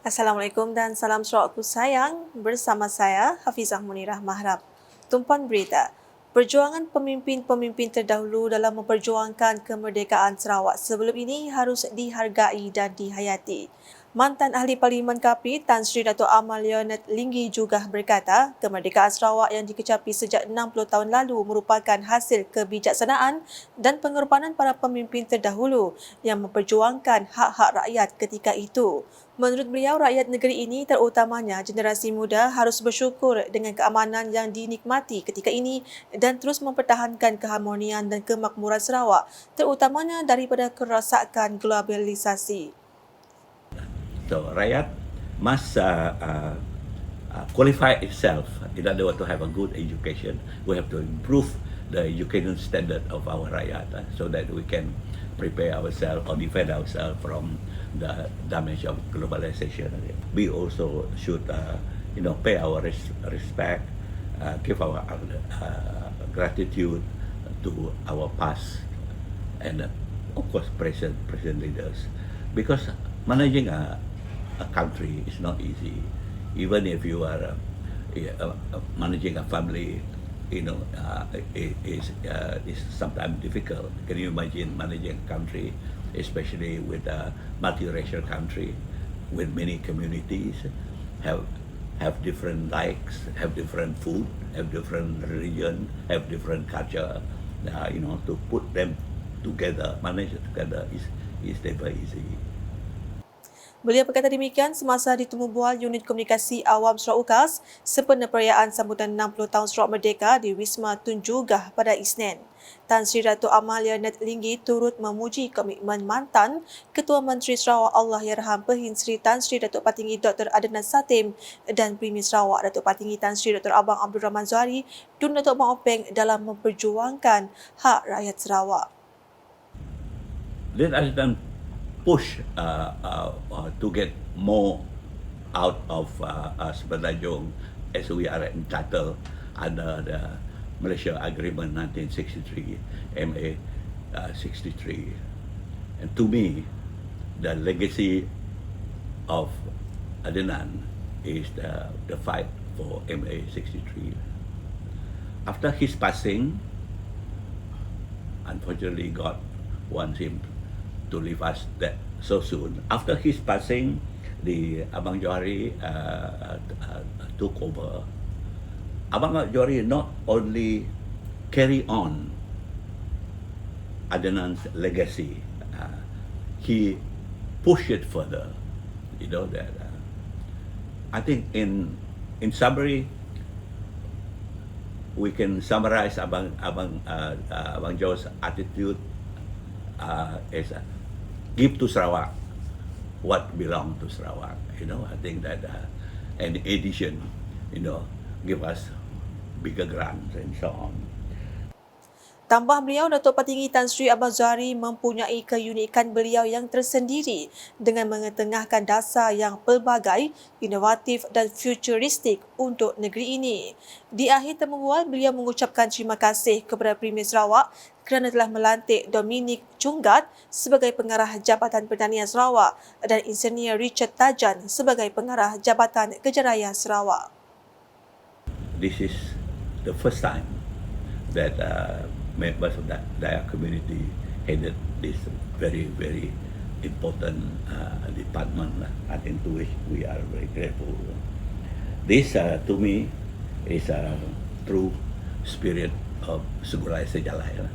Assalamualaikum dan salam Sarawakku sayang. Bersama saya, Hafizah Munirah Mahrab. Tumpuan berita. Perjuangan pemimpin-pemimpin terdahulu dalam memperjuangkan kemerdekaan Sarawak sebelum ini harus dihargai dan dihayati. Mantan Ahli Parlimen KAPI Tan Sri Dato' Amal Leonard Linggi juga berkata, kemerdekaan Sarawak yang dikecapi sejak 60 tahun lalu merupakan hasil kebijaksanaan dan pengorbanan para pemimpin terdahulu yang memperjuangkan hak-hak rakyat ketika itu. Menurut beliau, rakyat negeri ini terutamanya generasi muda harus bersyukur dengan keamanan yang dinikmati ketika ini dan terus mempertahankan keharmonian dan kemakmuran Sarawak, terutamanya daripada kerosakan globalisasi. So rakyat must qualify itself. In other words, to have a good education, we have to improve the education standard of our rakyat so that we can prepare ourselves or defend ourselves from the damage of globalization. We also should, pay our respect, give our gratitude to our past and, of course, present leaders, because managing a country is not easy. Even if you are managing a family, is sometimes difficult. Can you imagine managing a country, especially with a multiracial country, with many communities, have different likes, have different food, have different religion, have different culture. To put them together, manage it together is never easy. Beliau berkata demikian semasa ditemu bual Unit Komunikasi Awam Sarawak UKAS sempena perayaan sambutan 60 tahun Sarawak Merdeka di Wisma Tun Jugah pada Isnin. Tan Sri Dato' Amal Leonard Linggi turut memuji komitmen mantan Ketua Menteri Sarawak Allahyarham Pehin Sri Tan Sri Dato' Patinggi Dr. Adnan Satim dan Premier Sarawak Datuk Patinggi Tan Sri Dr. Abang Abdul Rahman Zuhari Tun Datuk Abang Openg dalam memperjuangkan hak rakyat Sarawak. Let us then push to get more out of Semenanjung as we are entitled under the Malaysia Agreement 1963, MA 63. And to me, the legacy of Adnan is the fight for MA 63. After his passing, unfortunately, God wants him to leave us that so soon. After his passing, the Abang Johari took over. Abang Johari not only carry on Adnan's legacy, he pushed it further. That I think in summary, we can summarize Abang Joh's attitude as give to Sarawak what belongs to Sarawak. I think that an addition, give us bigger grants and so on. Tambah beliau, Datuk Patinggi Tan Sri Abang Zuhari mempunyai keunikan beliau yang tersendiri dengan mengetengahkan dasar yang pelbagai, inovatif dan futuristik untuk negeri ini. Di akhir temu bual, beliau mengucapkan terima kasih kepada Premier Sarawak kerana telah melantik Dominic Cunggat sebagai Pengarah Jabatan Pertanian Sarawak dan Insinyur Richard Tajan sebagai Pengarah Jabatan Kejarayaan Sarawak. This is the first time that members of that Dayak community headed this very, very important department. I think to which we are very grateful. This, to me, is a true spirit of Segulai Sejalai.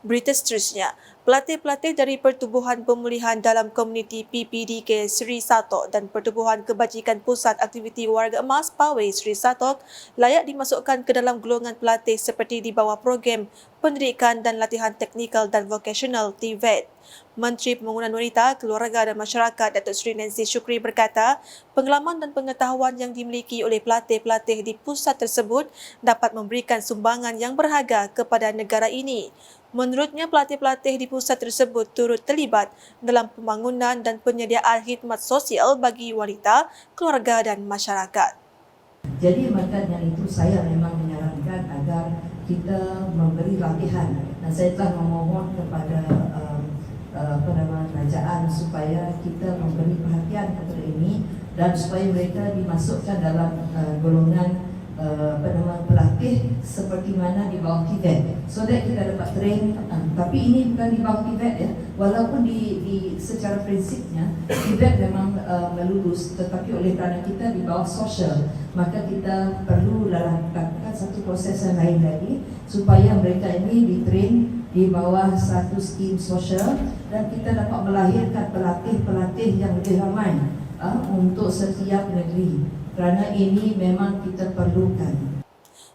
Berita seterusnya, pelatih-pelatih dari Pertubuhan Pemulihan dalam Komuniti PPDK Seri Satok dan Pertubuhan Kebajikan Pusat Aktiviti Warga Emas Pawai Seri Satok layak dimasukkan ke dalam golongan pelatih seperti di bawah program Pendidikan dan Latihan Teknikal dan Vocational TVET. Menteri Pembangunan Wanita, Keluarga dan Masyarakat Datuk Seri Nancy Shukri berkata, pengalaman dan pengetahuan yang dimiliki oleh pelatih-pelatih di pusat tersebut dapat memberikan sumbangan yang berharga kepada negara ini. Menurutnya, pelatih-pelatih di pusat tersebut turut terlibat dalam pembangunan dan penyediaan khidmat sosial bagi wanita, keluarga dan masyarakat. Jadi maka dari itu saya memang menyarankan agar kita memberi latihan dan saya telah memohon kepada kerajaan supaya kita memberi perhatian kepada ini dan supaya mereka dimasukkan dalam golongan pelatih seperti mana di bawah TVET, so that kita dapat train. Tapi ini bukan di bawah TVET ya, walaupun di secara prinsipnya TVET memang melulus, tetapi oleh kerana kita di bawah sosial, maka kita perlu lakukan satu proses yang lain lagi supaya mereka ini ditrain di bawah satu skim sosial dan kita dapat melahirkan pelatih-pelatih yang lebih ramai untuk setiap negeri. Kerana ini memang kita perlukan.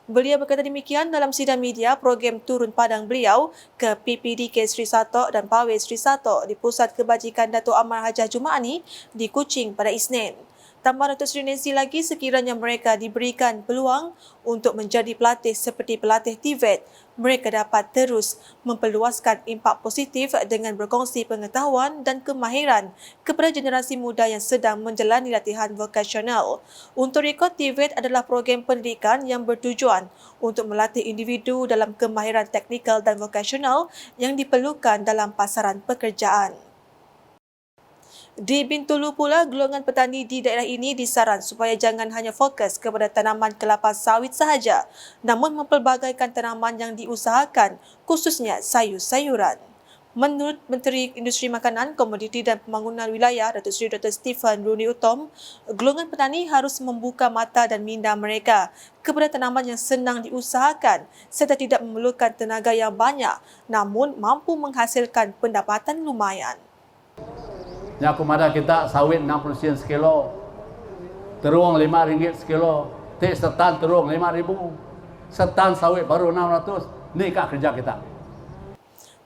Beliau berkata demikian dalam sidang media program turun padang beliau ke PPDK Sri Satok dan Pawai Sri Satok di Pusat Kebajikan Datuk Amar Hajah Jumaani di Kuching pada Isnin. Tambah Datuk Seri Nancy lagi, sekiranya mereka diberikan peluang untuk menjadi pelatih seperti pelatih TVET, mereka dapat terus memperluaskan impak positif dengan berkongsi pengetahuan dan kemahiran kepada generasi muda yang sedang menjalani latihan vokasional. Untuk rekod, TVET adalah program pendidikan yang bertujuan untuk melatih individu dalam kemahiran teknikal dan vokasional yang diperlukan dalam pasaran pekerjaan. Di Bintulu pula, golongan petani di daerah ini disaran supaya jangan hanya fokus kepada tanaman kelapa sawit sahaja, namun mempelbagaikan tanaman yang diusahakan, khususnya sayur-sayuran. Menurut Menteri Industri Makanan, Komoditi dan Pembangunan Wilayah, Datuk Seri Dr. Stephen Rooney Utom, golongan petani harus membuka mata dan minda mereka kepada tanaman yang senang diusahakan serta tidak memerlukan tenaga yang banyak, namun mampu menghasilkan pendapatan lumayan. Yang kumada kita sawit 60 sen sekilo, terung RM5 sekilo, tek setan terung RM5,000, setan sawit baru 600. Ni kak kerja kita.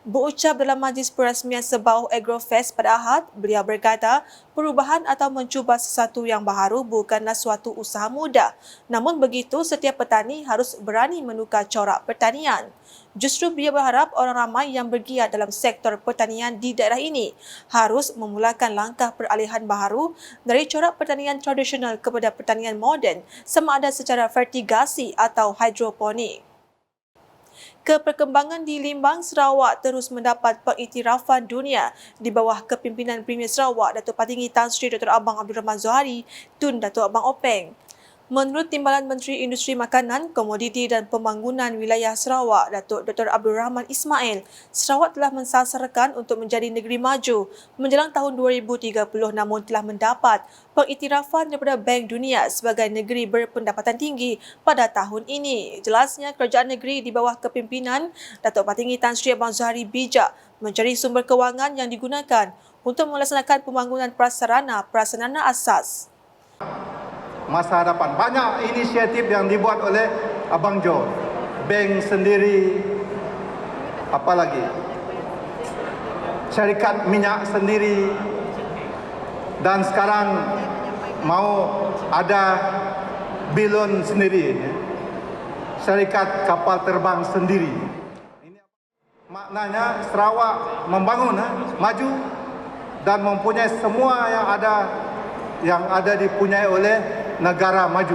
Berucap dalam majlis perasmian Sebauh Agrofest pada Ahad, beliau berkata perubahan atau mencuba sesuatu yang baharu bukanlah suatu usaha mudah. Namun begitu, setiap petani harus berani menukar corak pertanian. Justru beliau berharap orang ramai yang bergiat dalam sektor pertanian di daerah ini harus memulakan langkah peralihan baharu dari corak pertanian tradisional kepada pertanian moden, sama ada secara vertigasi atau hidroponik. Keperkembangan di Limbang, Sarawak terus mendapat pengiktirafan dunia di bawah kepimpinan Premier Sarawak Datuk Patinggi Tan Sri Dr. Abang Abdul Rahman Zohari Tun Datuk Abang Openg. Menurut Timbalan Menteri Industri Makanan, Komoditi dan Pembangunan Wilayah Sarawak, Datuk Dr. Abdul Rahman Ismail, Sarawak telah mensasarkan untuk menjadi negeri maju menjelang tahun 2030, namun telah mendapat pengiktirafan daripada Bank Dunia sebagai negeri berpendapatan tinggi pada tahun ini. Jelasnya, kerajaan negeri di bawah kepimpinan Datuk Patinggi Tan Sri Abang Zohari bijak mencari sumber kewangan yang digunakan untuk melaksanakan pembangunan prasarana asas. Masa hadapan banyak inisiatif yang dibuat oleh Abang Jo, bank sendiri, apa lagi, syarikat minyak sendiri, dan sekarang mau ada bilon sendiri, syarikat kapal terbang sendiri. Ini maknanya Sarawak membangun, maju dan mempunyai semua yang ada dipunyai oleh negara maju.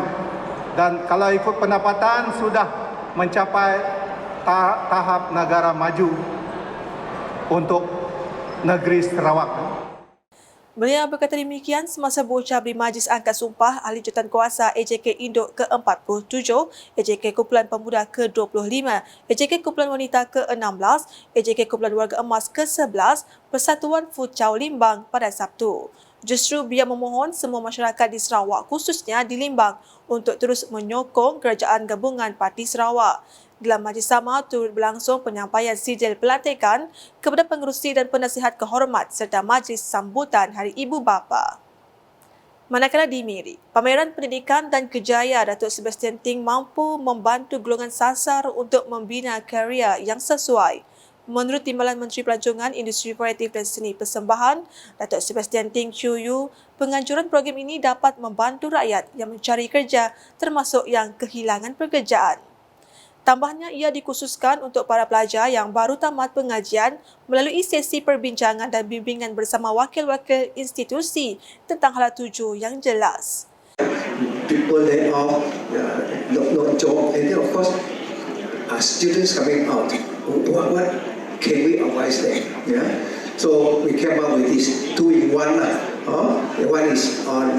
Dan kalau ikut pendapatan sudah mencapai tahap negara maju untuk negeri Sarawak. Beliau berkata demikian semasa berucap di Majlis Angkat Sumpah Ahli Jawatan Kuasa AJK Induk ke-47, AJK Kumpulan Pemuda ke-25, AJK Kumpulan Wanita ke-16, AJK Kumpulan Warga Emas ke-11, Persatuan Futsal Limbang pada Sabtu. Justru beliau memohon semua masyarakat di Sarawak, khususnya di Limbang, untuk terus menyokong Kerajaan Gabungan Parti Sarawak. Dalam majlis sama turut berlangsung penyampaian sijil pelatihan kepada pengerusi dan penasihat kehormat serta majlis sambutan Hari Ibu Bapa. Manakala di Miri, pameran pendidikan dan kejayaan Datuk Sebastian Ting mampu membantu golongan sasar untuk membina karier yang sesuai. Menurut Timbalan Menteri Pelancongan, Industri Kreatif dan Seni Persembahan, Datuk Sebastian Ting Chuyu, penganjuran program ini dapat membantu rakyat yang mencari kerja termasuk yang kehilangan pekerjaan. Tambahnya, ia dikhususkan untuk para pelajar yang baru tamat pengajian melalui sesi perbincangan dan bimbingan bersama wakil-wakil institusi tentang hala tuju yang jelas. People laid off, no job, and then of course, students coming out. What can we advise them? Yeah. So we came up with this two-in-one. One is on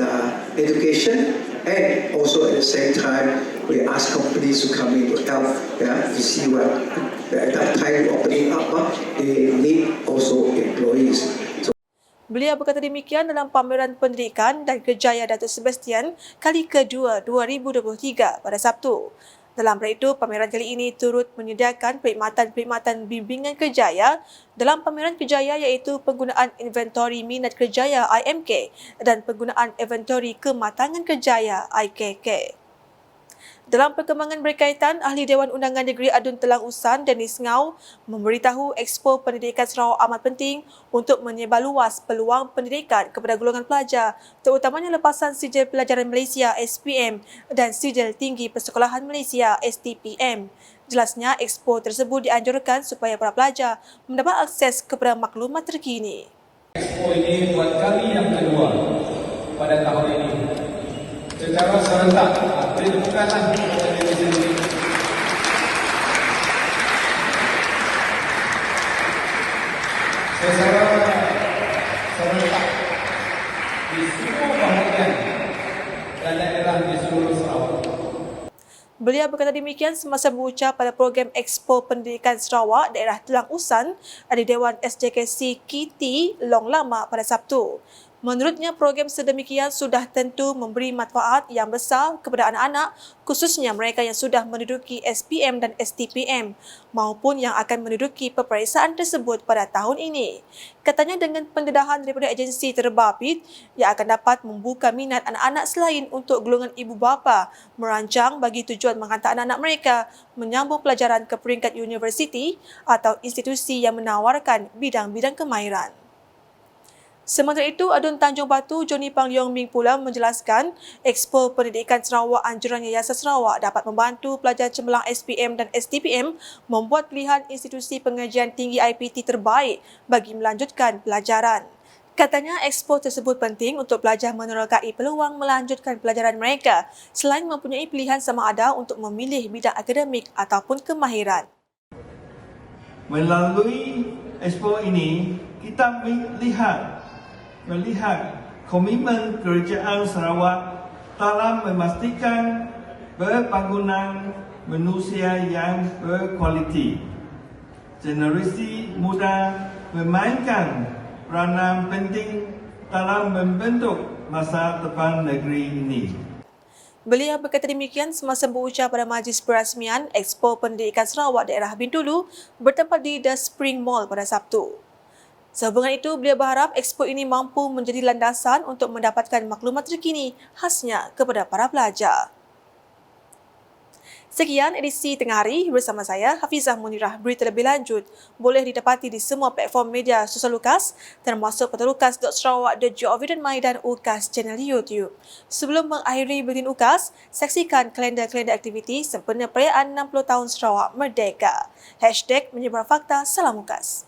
education, and also at the same time we ask companies to come in to help. To see what at that time opening up, they need also employees. Beliau berkata demikian dalam pameran pendidikan dan kerjaya Datuk Sebastian kali kedua 2023 pada Sabtu. Dalam perkara itu, pameran kali ini turut menyediakan perkhidmatan bimbingan kerjaya dalam pameran kerjaya iaitu penggunaan inventori minat kerjaya IMK dan penggunaan inventori kematangan kerjaya IKK. Dalam perkembangan berkaitan, Ahli Dewan Undangan Negeri Adun Telang Usan, Dennis Ngau, memberitahu Expo Pendidikan Sarawak amat penting untuk menyebarluas peluang pendidikan kepada golongan pelajar, terutamanya lepasan Sijil Pelajaran Malaysia SPM dan Sijil Tinggi Persekolahan Malaysia STPM. Jelasnya, Expo tersebut dianjurkan supaya para pelajar mendapat akses kepada maklumat terkini. Expo ini buat kali yang kedua pada tahun ini. Secara serentak, beri tepukanlah kepada diri sendiri. Secara serentak di seluruh bahagian dan daerah di seluruh Sarawak. Beliau berkata demikian semasa berucap pada program Expo Pendidikan Sarawak daerah Telang Usan di Dewan SJKC KT Long Lama pada Sabtu. Menurutnya, program sedemikian sudah tentu memberi manfaat yang besar kepada anak-anak, khususnya mereka yang sudah menduduki SPM dan STPM maupun yang akan menduduki peperiksaan tersebut pada tahun ini. Katanya dengan pendedahan daripada agensi terbabit, ia akan dapat membuka minat anak-anak selain untuk golongan ibu bapa merancang bagi tujuan menghantar anak-anak mereka menyambung pelajaran ke peringkat universiti atau institusi yang menawarkan bidang-bidang kemahiran. Sementara itu, Adun Tanjung Batu Johnny Pang Leong Ming pula menjelaskan Expo Pendidikan Sarawak anjuran Yayasan Sarawak dapat membantu pelajar cemerlang SPM dan STPM membuat pilihan institusi pengajian tinggi IPT terbaik bagi melanjutkan pelajaran. Katanya, Expo tersebut penting untuk pelajar menerokai peluang melanjutkan pelajaran mereka selain mempunyai pilihan sama ada untuk memilih bidang akademik ataupun kemahiran. Melalui Expo ini, kita melihat komitmen kerajaan Sarawak dalam memastikan pembangunan manusia yang berkualiti. Generasi muda memainkan peranan penting dalam membentuk masa depan negeri ini. Beliau berkata demikian semasa berucap pada majlis perasmian Expo Pendidikan Sarawak daerah Bintulu bertempat di The Spring Mall pada Sabtu. Sehubungan itu, beliau berharap Expo ini mampu menjadi landasan untuk mendapatkan maklumat terkini khasnya kepada para pelajar. Sekian edisi Tengah Hari bersama saya, Hafizah Munirah. Berita lebih lanjut boleh didapati di semua platform media sosial UKAS termasuk portal.ukas.sarawak.gov dan UKAS channel YouTube. Sebelum mengakhiri buletin UKAS, saksikan kalender-kalender aktiviti sempena perayaan 60 tahun Sarawak Merdeka. #menyebar fakta, salam UKAS.